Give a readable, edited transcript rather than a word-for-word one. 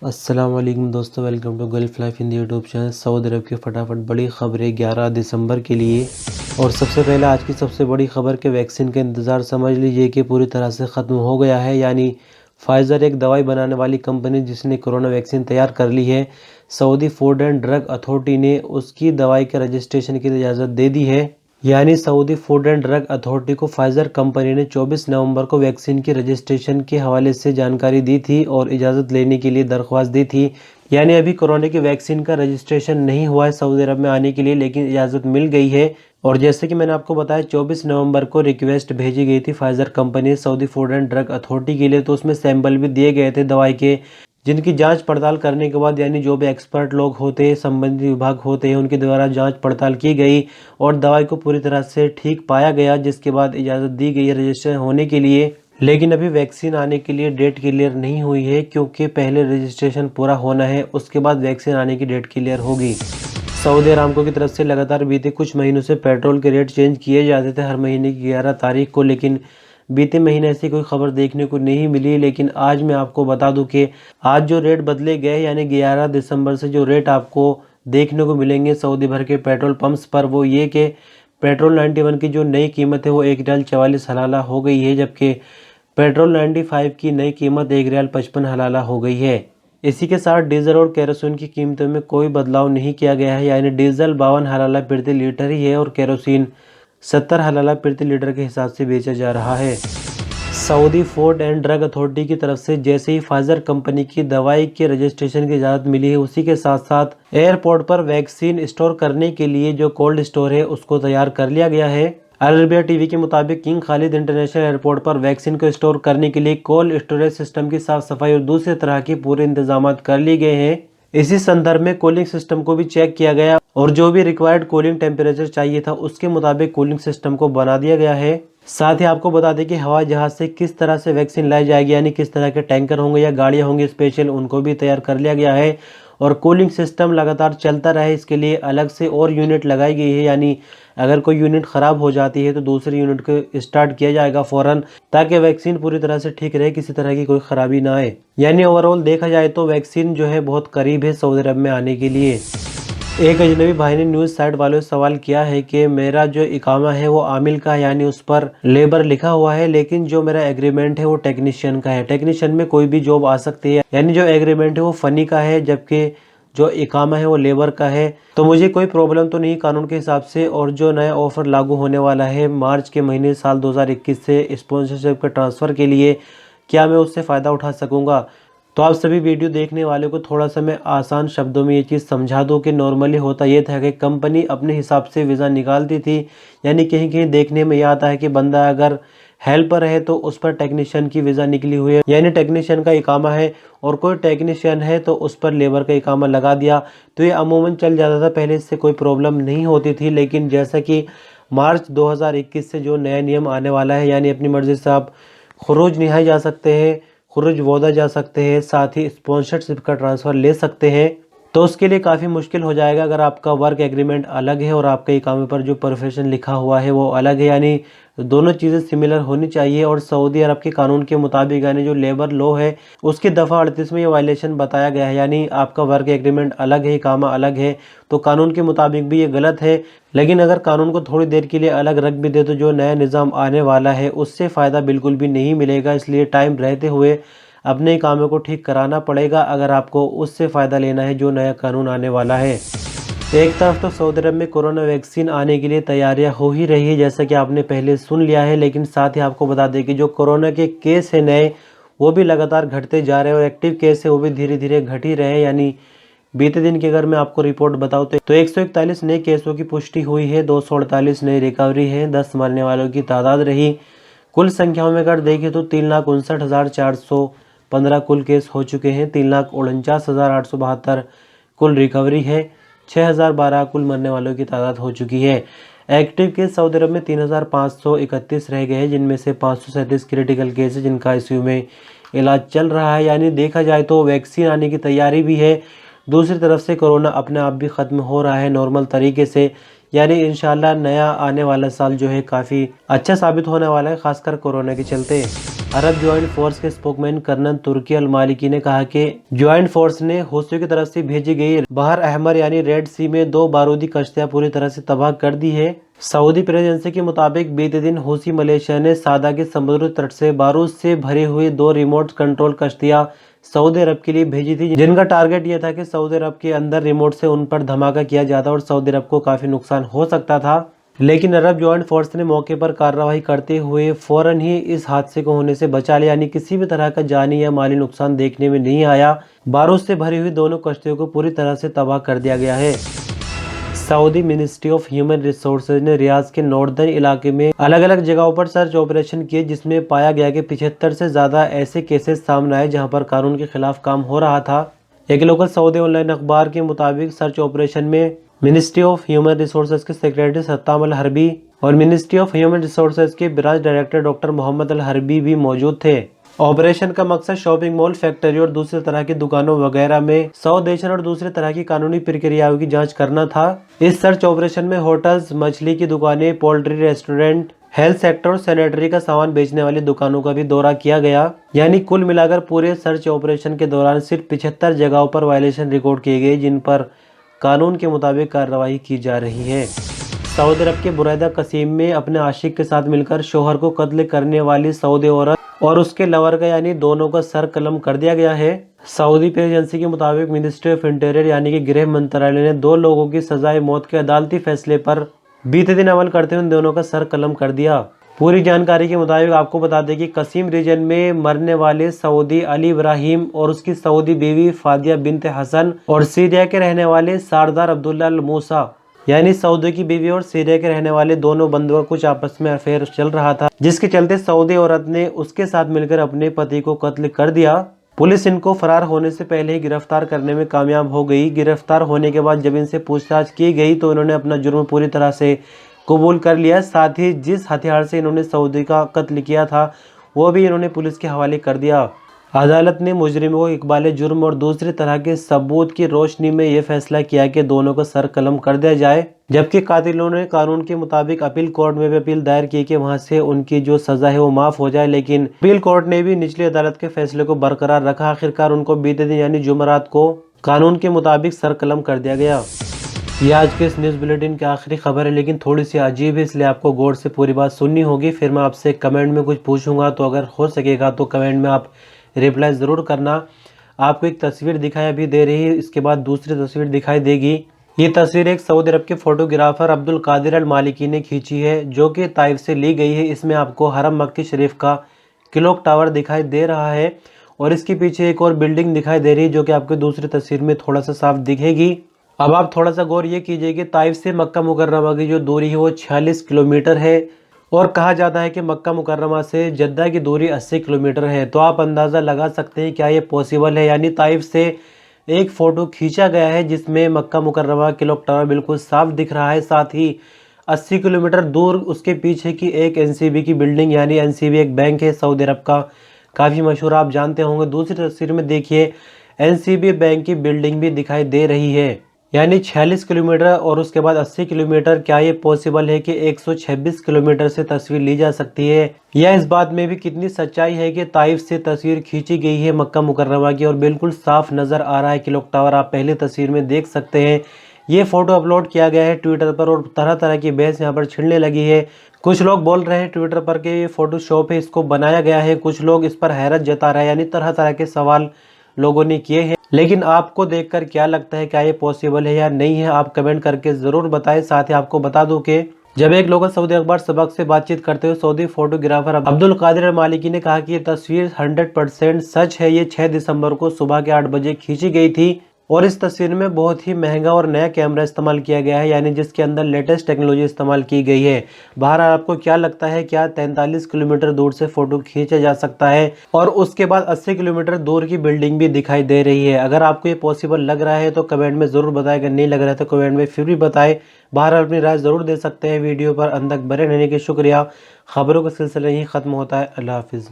अस्सलाम वालेकुम दोस्तों, welcome to Gulf Life Hindi YouTube channel. Saudi अरब की फटाफट बड़ी खबरें 11 दिसंबर के लिए। और सबसे पहले आज की सबसे बड़ी खबर के वैक्सीन का इंतज़ार समझ लीजिए कि पूरी तरह से ख़त्म हो गया है। यानी फाइज़र एक दवाई बनाने वाली कंपनी जिसने कोरोना वैक्सीन तैयार कर ली है, Saudi food and drug authority ने उसकी दवाई के रजिस्ट्रेशन की इजाज़त दे दी है। यानी Saudi food and drug authority को फाइज़र कंपनी ने 24 नवंबर को वैक्सीन की रजिस्ट्रेशन के हवाले से जानकारी दी थी और इजाज़त लेने के लिए दरख्वास्त दी थी। यानी अभी कोरोना की वैक्सीन का रजिस्ट्रेशन नहीं हुआ है सऊदी अरब में आने के लिए, लेकिन इजाज़त मिल गई है। और जैसे कि मैंने आपको बताया 24 नवंबर को रिक्वेस्ट भेजी गई थी Pfizer company Saudi food and drug authority के लिए, तो उसमें सैंपल भी दिए गए थे दवाई के, जिनकी जांच पड़ताल करने के बाद यानी जो भी एक्सपर्ट लोग होते हैं, संबंधित विभाग होते हैं, उनके द्वारा जांच पड़ताल की गई और दवाई को पूरी तरह से ठीक पाया गया, जिसके बाद इजाज़त दी गई है रजिस्ट्रेशन होने के लिए। लेकिन अभी वैक्सीन आने के लिए डेट क्लियर नहीं हुई है, क्योंकि पहले रजिस्ट्रेशन पूरा होना है, उसके बाद वैक्सीन आने की डेट क्लियर होगी। सऊदी अरामको की तरफ से लगातार बीते कुछ महीनों से पेट्रोल के रेट चेंज किए जाते थे हर महीने की 11 तारीख को, लेकिन बीते महीने ऐसी कोई खबर देखने को नहीं मिली। लेकिन आज मैं आपको बता दूं कि आज जो रेट बदले गए, यानी 11 दिसंबर से जो रेट आपको देखने को मिलेंगे सऊदी भर के पेट्रोल पंप्स पर, वो ये कि पेट्रोल 91 की जो नई कीमत है वो 1 रियाल 44 हलाला हो गई है, जबकि पेट्रोल 95 की नई कीमत 1 रियाल 55 हलाला हो गई है। इसी के साथ डीजल और केरोसिन की कीमतों में कोई बदलाव नहीं किया गया है, यानी डीजल 52 हलाला प्रति लीटर ही है और केरोसिन 70 हलाला प्रति लीटर के हिसाब से बेचा जा रहा है। Saudi food and drug authority की तरफ से जैसे ही फाइजर कंपनी की दवाई के रजिस्ट्रेशन की इजाज़त मिली है, उसी के साथ साथ एयरपोर्ट पर वैक्सीन स्टोर करने के लिए जो कोल्ड स्टोर है उसको तैयार कर लिया गया है। अल अरबिया टीवी के मुताबिक किंग खालिद इंटरनेशनल एयरपोर्ट पर वैक्सीन को स्टोर करने के लिए कोल्ड स्टोरेज सिस्टम की साफ सफाई और दूसरे तरह के पूरे इंतजाम कर लिए गए हैं। इसी संदर्भ में कूलिंग सिस्टम को भी चेक किया गया और जो भी रिक्वायर्ड कूलिंग टेम्परेचर चाहिए था उसके मुताबिक कूलिंग सिस्टम को बना दिया गया है। साथ ही आपको बता दें कि हवाई जहाज से किस तरह से वैक्सीन लाई जाएगी, यानी किस तरह के टैंकर होंगे या गाड़ियां होंगी स्पेशल, उनको भी तैयार कर लिया गया है। और कूलिंग सिस्टम लगातार चलता रहे इसके लिए अलग से और यूनिट लगाई गई है, यानी अगर कोई यूनिट ख़राब हो जाती है तो दूसरी यूनिट को स्टार्ट किया जाएगा फ़ौरन, ताकि वैक्सीन पूरी तरह से ठीक रहे, किसी तरह की कोई ख़राबी ना आए। यानी ओवरऑल देखा जाए तो वैक्सीन जो है बहुत करीब है सऊदी अरब में आने के लिए। एक अजनबी भाई ने न्यूज़ साइट वालों से सवाल किया है कि मेरा जो इकामा है वो आमिल का है, यानी उस पर लेबर लिखा हुआ है, लेकिन जो मेरा एग्रीमेंट है वो टेक्नीशियन का है। टेक्नीशियन में कोई भी जॉब आ सकती है, यानी जो एग्रीमेंट है वो फ़नी का है, जबकि जो इकामा है वो लेबर का है। तो मुझे कोई प्रॉब्लम तो नहीं कानून के हिसाब से। और जो नया ऑफर लागू होने वाला है मार्च के महीने साल 2021 से स्पॉन्सरशिप के ट्रांसफ़र के लिए, क्या मैं उससे फ़ायदा उठा सकूँगा? तो आप सभी वीडियो देखने वाले को थोड़ा सा मैं आसान शब्दों में ये चीज़ समझा दूँ कि नॉर्मली होता ये था कि कंपनी अपने हिसाब से वीज़ा निकालती थी, यानी कहीं कहीं देखने में यह आता है कि बंदा अगर हेल्पर है तो उस पर टेक्नीशियन की वीज़ा निकली हुई है, यानी टेक्नीशियन का इकामा है, और कोई टेक्नीशियन है तो उस पर लेबर का इकामा लगा दिया, तो ये अमूमन चल जाता था, पहले इससे कोई प्रॉब्लम नहीं होती थी। लेकिन जैसा कि मार्च 2021 से जो नया नियम आने वाला है, यानी अपनी मर्ज़ी से आप खुरूज निहाई जा सकते हैं, खुरूज वोदा जा सकते हैं, साथ ही स्पॉन्सरशिप का ट्रांसफ़र ले सकते हैं, तो उसके लिए काफ़ी मुश्किल हो जाएगा अगर आपका वर्क एग्रीमेंट अलग है और आपके इकामे पर जो प्रोफेशन लिखा हुआ है वो अलग है। यानी दोनों चीज़ें सिमिलर होनी चाहिए। और सऊदी अरब के कानून के मुताबिक, यानी जो लेबर लॉ है उसकी दफ़ा 38 में ये वायलेशन बताया गया है, यानी आपका वर्क एग्रीमेंट अलग है, इकामा अलग है, तो कानून के मुताबिक भी ये गलत है। लेकिन अगर कानून को थोड़ी देर के लिए अलग रख भी दे तो जो नया निज़ाम आने वाला है उससे फ़ायदा बिल्कुल भी नहीं मिलेगा। इसलिए टाइम रहते हुए अपने कामों को ठीक कराना पड़ेगा अगर आपको उससे फ़ायदा लेना है जो नया कानून आने वाला है। एक तरफ तो सऊदी अरब में कोरोना वैक्सीन आने के लिए तैयारियां हो ही रही है, जैसा कि आपने पहले सुन लिया है। लेकिन साथ ही आपको बता दें कि जो कोरोना के केस है नए, वो भी लगातार घटते जा रहे हैं और एक्टिव केस है वो भी धीरे धीरे घट ही रहे हैं। यानी बीते दिन की अगर मैं आपको रिपोर्ट बताऊं तो 141 नए केसों की पुष्टि हुई है, 248 नई रिकवरी है, 10 मरने वालों की तादाद रही। कुल संख्याओं में अगर देखें तो 3,59,415 कुल केस हो चुके हैं, 3,49,872 कुल रिकवरी है, 6,012 कुल मरने वालों की तादाद हो चुकी है। एक्टिव केस सऊदी अरब में 3,531 रह गए हैं, जिनमें से 537 क्रिटिकल केस है जिनका आईसीयू में इलाज चल रहा है। यानी देखा जाए तो वैक्सीन आने की तैयारी भी है, दूसरी तरफ से कोरोना अपने आप भी ख़त्म हो रहा है नॉर्मल तरीके से। यानी इंशाल्लाह नया आने वाला साल जो है काफ़ी अच्छा साबित होने वाला है, खासकर कोरोना के चलते। अरब ज्वाइंट फोर्स के स्पोकमैन कर्नल तुर्की अल मालिकी ने कहा कि ज्वाइंट फोर्स ने हूथियों की तरफ से भेजी गई बहर अहमर यानी रेड सी में 2 बारूदी कश्तियां पूरी तरह से तबाह कर दी है। सऊदी प्रेस एजेंसी के मुताबिक बीते दिन हूथी मलेशिया ने सादा के समुद्री तट से बारूद से भरी हुई 2 रिमोट कंट्रोल कश्तियां सऊदी अरब के लिए भेजी थी, जिनका टारगेट यह था कि सऊदी अरब के अंदर रिमोट से उन पर धमाका किया जाता और सऊदी अरब को काफी नुकसान हो सकता था। लेकिन अरब ज्वाइंट फोर्स ने मौके पर कार्रवाई करते हुए फौरन ही इस हादसे को होने से बचा लिया, यानी किसी भी तरह का जानी या माली नुकसान देखने में नहीं आया। बारूद से भरी हुई दोनों कश्तियों को पूरी तरह से तबाह कर दिया गया है। Saudi ministry of human resources ने रियाद के नॉर्दर्न इलाके में अलग अलग जगहों पर सर्च ऑपरेशन किए, जिसमें पाया गया कि 75 से ज्यादा ऐसे केसेस सामने आए जहां पर कानून के खिलाफ काम हो रहा था। एक लोकल सऊदी ऑनलाइन अखबार के मुताबिक सर्च ऑपरेशन में मिनिस्ट्री ऑफ ह्यूमन रिसोर्सेज के सेक्रेटरी सत्ताम अल हरबी और मिनिस्ट्री ऑफ ह्यूमन रिसोर्सेज के ब्रांच डायरेक्टर डॉक्टर मोहम्मद अल हरबी भी मौजूद थे। ऑपरेशन का मकसद शॉपिंग मॉल, फैक्ट्री और दूसरे तरह की दुकानों वगैरह में सौदेशन और दूसरे तरह की कानूनी प्रक्रियाओं की जांच करना था। इस सर्च ऑपरेशन में होटल्स, मछली की दुकानें, पोल्ट्री रेस्टोरेंट, हेल्थ सेक्टर और सैनिटरी का सामान बेचने वाली दुकानों का भी दौरा किया गया। यानी कुल मिलाकर पूरे सर्च ऑपरेशन के दौरान सिर्फ 75 जगहों पर वायलेशन रिकॉर्ड किए गए, जिन पर कानून के मुताबिक कार्रवाई की जा रही है। सऊदी अरब के बुरैदा कसीम में अपने आशिक के साथ मिलकर शोहर को कत्ल करने वाली सऊदी औरत और उसके लवर का यानी दोनों का सर कलम कर दिया गया है। सऊदी प्रेस एजेंसी के मुताबिक मिनिस्ट्री ऑफ इंटीरियर यानी कि गृह मंत्रालय ने 2 लोगों की सजाए मौत के अदालती फैसले पर बीते दिन अमल करते हुए उन दोनों का सर कलम कर दिया। पूरी जानकारी के मुताबिक आपको बता दें कि कसीम रीजन में मरने वाले सऊदी अली इब्राहिम और उसकी सऊदी बीवी फादिया बिनते हसन और सीरिया के रहने वाले सरदार अब्दुल्ला अल मूसा यानी सऊदी की बीवी और सीरिया के रहने वाले दोनों बंदों का कुछ आपस में अफेयर चल रहा था, जिसके चलते सऊदी औरत ने उसके साथ मिलकर अपने पति को कत्ल कर दिया। पुलिस इनको फरार होने से पहले ही गिरफ्तार करने में कामयाब हो गई। गिरफ्तार होने के बाद जब इनसे पूछताछ की गई तो इन्होंने अपना जुर्म पूरी तरह से कबूल कर लिया। साथ ही जिस हथियार से इन्होंने सऊदी का कत्ल किया था वो भी इन्होंने पुलिस के हवाले कर दिया। अदालत ने मुजरिमों को इकबाल जुर्म और दूसरी तरह के सबूत की रोशनी में यह फैसला किया कि दोनों को सर कलम कर दिया जाए, जबकि कातिलों ने कानून के मुताबिक अपील कोर्ट में भी अपील दायर की कि वहां से उनकी जो सजा है वो माफ हो जाए, लेकिन अपील कोर्ट ने भी निचली अदालत के फैसले को बरकरार रखा। आखिरकार उनको बीते दिन यानी जुमेरात को कानून के मुताबिक सर कलम कर दिया गया। ये आज के इस न्यूज़ बुलेटिन की आखिरी खबर है, लेकिन थोड़ी सी अजीब है, इसलिए आपको गौर से पूरी बात सुननी होगी। फिर मैं आपसे कमेंट में कुछ पूछूंगा, तो अगर हो सकेगा तो कमेंट में आप रिप्लाई ज़रूर करना। आपको एक तस्वीर दिखाई अभी दे रही है, इसके बाद दूसरी तस्वीर दिखाई देगी। ये तस्वीर एक सऊदी अरब के फोटोग्राफर अब्दुल कादिर अल मालिकी ने खींची है, जो कि ताइफ से ली गई है। इसमें आपको हरम मक्की शरीफ का क्लॉक टावर दिखाई दे रहा है और इसके पीछे एक और बिल्डिंग दिखाई दे रही है, जो कि आपको दूसरी तस्वीर में थोड़ा सा साफ दिखेगी। अब आप थोड़ा सा गौर ये कीजिए कि ताइफ से मक्का मुकर्रमा की जो दूरी है वो 46 किलोमीटर है और कहा जाता है कि मक्का मुकर्रमा से जद्दा की दूरी 80 किलोमीटर है। तो आप अंदाज़ा लगा सकते हैं क्या ये पॉसिबल है। यानी ताइफ से एक फ़ोटो खींचा गया है जिसमें मक्का मुकर्रमा क्लॉक टावर बिल्कुल साफ दिख रहा है, साथ ही 80 किलोमीटर दूर उसके पीछे की एक एनसीबी की बिल्डिंग, यानी एनसीबी एक बैंक है सऊदी अरब का, काफ़ी मशहूर, आप जानते होंगे। दूसरी तस्वीर में देखिए एनसीबी बैंक की बिल्डिंग भी दिखाई दे रही है। यानी 46 किलोमीटर और उसके बाद 80 किलोमीटर, क्या ये पॉसिबल है कि 126 किलोमीटर से तस्वीर ली जा सकती है? या इस बात में भी कितनी सच्चाई है कि ताइफ से तस्वीर खींची गई है मक्का मुकर्रमा की और बिल्कुल साफ नज़र आ रहा है क्लॉक टावर, आप पहले तस्वीर में देख सकते हैं। ये फ़ोटो अपलोड किया गया है ट्विटर पर और तरह तरह की बहस यहाँ पर छिड़ने लगी है। कुछ लोग बोल रहे हैं ट्विटर पर कि ये फ़ोटोशॉप है, इसको बनाया गया है। कुछ लोग इस पर हैरत जता रहे हैं, यानी तरह तरह के सवाल लोगों ने किए हैं। लेकिन आपको देखकर क्या लगता है, क्या ये पॉसिबल है या नहीं है? आप कमेंट करके ज़रूर बताएं। साथ ही आपको बता दूं कि जब एक लोकल सऊदी अखबार सबक से बातचीत करते हुए सऊदी फोटोग्राफर अब्दुल कादिर अल मालिकी ने कहा कि ये तस्वीर 100% सच है। ये 6 दिसंबर को सुबह के 8 बजे खींची गई थी और इस तस्वीर में बहुत ही महंगा और नया कैमरा इस्तेमाल किया गया है, यानी जिसके अंदर लेटेस्ट टेक्नोलॉजी इस्तेमाल की गई है। बाहर आपको क्या लगता है, क्या 43 किलोमीटर दूर से फोटो खींचा जा सकता है और उसके बाद 80 किलोमीटर दूर की बिल्डिंग भी दिखाई दे रही है? अगर आपको ये पॉसिबल लग रहा है तो कमेंट में ज़रूर बताएं, अगर नहीं लग रहा है तो कमेंट में फिर भी बताएं। बाहर अपनी राय ज़रूर दे सकते हैं। वीडियो पर अंत तक बने रहने के शुक्रिया। खबरों का सिलसिला यहीं ख़त्म होता है। अल्लाह हाफिज़।